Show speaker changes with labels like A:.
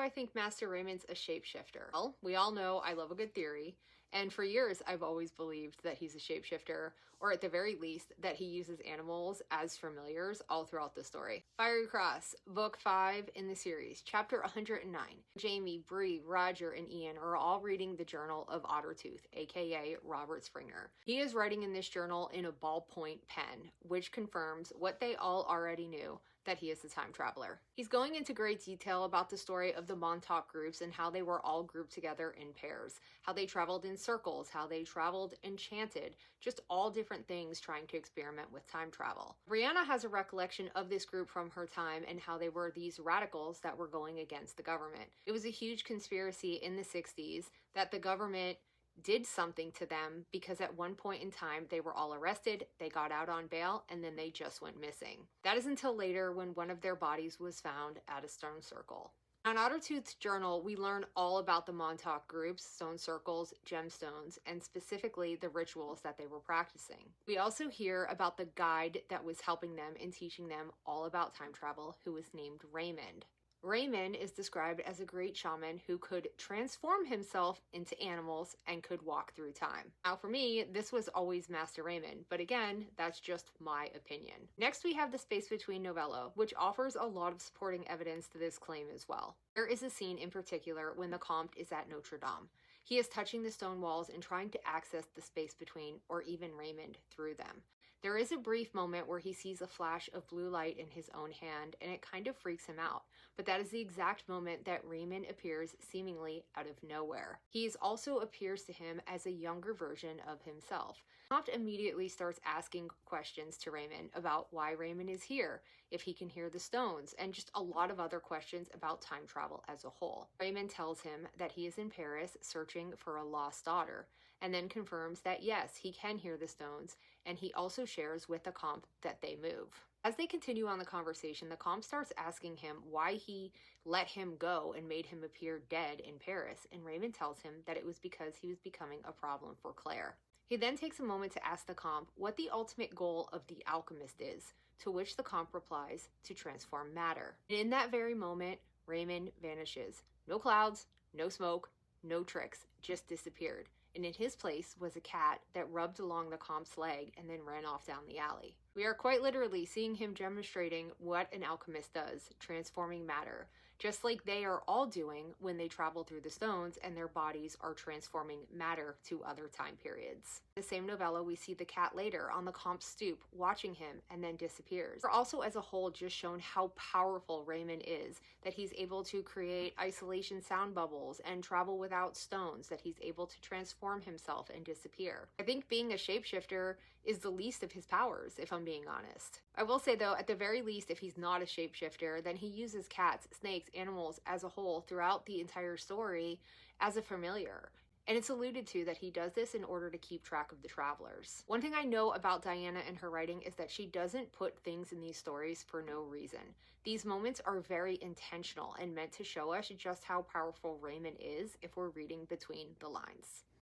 A: I think Master Raymond's a shapeshifter? Well, we all know I love a good theory, and for years I've always believed that he's a shapeshifter, or at the very least, that he uses animals as familiars all throughout the story. Fiery Cross, Book 5 in the series, Chapter 109. Jamie, Bree, Roger, and Ian are all reading the journal of Ottertooth, aka Robert Springer. He is writing in this journal in a ballpoint pen, which confirms what they all already knew, that he is a time traveler. He's going into great detail about the story of the Montauk groups and how they were all grouped together in pairs, how they traveled in circles, how they traveled enchanted, just all different things trying to experiment with time travel. Brianna has a recollection of this group from her time and how they were these radicals that were going against the government. It was a huge conspiracy in the 60s that the government did something to them because at one point in time they were all arrested, they got out on bail, and then they just went missing. That is until later when one of their bodies was found at a stone circle. On Ottertooth's journal, we learn all about the Montauk groups, stone circles, gemstones, and specifically the rituals that they were practicing. We also hear about the guide that was helping them and teaching them all about time travel, who was named Raymond. Raymond is described as a great shaman who could transform himself into animals and could walk through time. Now for me, this was always Master Raymond, but again, that's just my opinion. Next we have the Space Between novella, which offers a lot of supporting evidence to this claim as well. There is a scene in particular when the Comte is at Notre Dame. He is touching the stone walls and trying to access the space between, or even Raymond, through them. There is a brief moment where he sees a flash of blue light in his own hand, and it kind of freaks him out. But that is the exact moment that Raymond appears seemingly out of nowhere. He also appears to him as a younger version of himself. Comte immediately starts asking questions to Raymond about why Raymond is here, if he can hear the stones, and just a lot of other questions about time travel as a whole. Raymond tells him that he is in Paris searching for a lost daughter, and then confirms that yes, he can hear the stones, and he also shares with the Comte that they move. As they continue on the conversation, the Comte starts asking him why he let him go and made him appear dead in Paris, and Raymond tells him that it was because he was becoming a problem for Claire. He then takes a moment to ask the Comte what the ultimate goal of the alchemist is, to which the Comte replies, to transform matter. And in that very moment, Raymond vanishes. No clouds, no smoke, no tricks, just disappeared. And in his place was a cat that rubbed along the Comte's leg and then ran off down the alley. We are quite literally seeing him demonstrating what an alchemist does, transforming matter, just like they are all doing when they travel through the stones and their bodies are transforming matter to other time periods. In the same novella, we see the cat later on the Comte's stoop, watching him, and then disappears. We're also as a whole just shown how powerful Raymond is, that he's able to create isolation sound bubbles and travel without stones, that he's able to transform himself and disappear. I think being a shapeshifter is the least of his powers, if I'm being honest. I will say though, at the very least, if he's not a shapeshifter, then he uses cats, snakes, animals as a whole throughout the entire story as a familiar. And it's alluded to that he does this in order to keep track of the travelers. One thing I know about Diana and her writing is that she doesn't put things in these stories for no reason. These moments are very intentional and meant to show us just how powerful Raymond is if we're reading between the lines.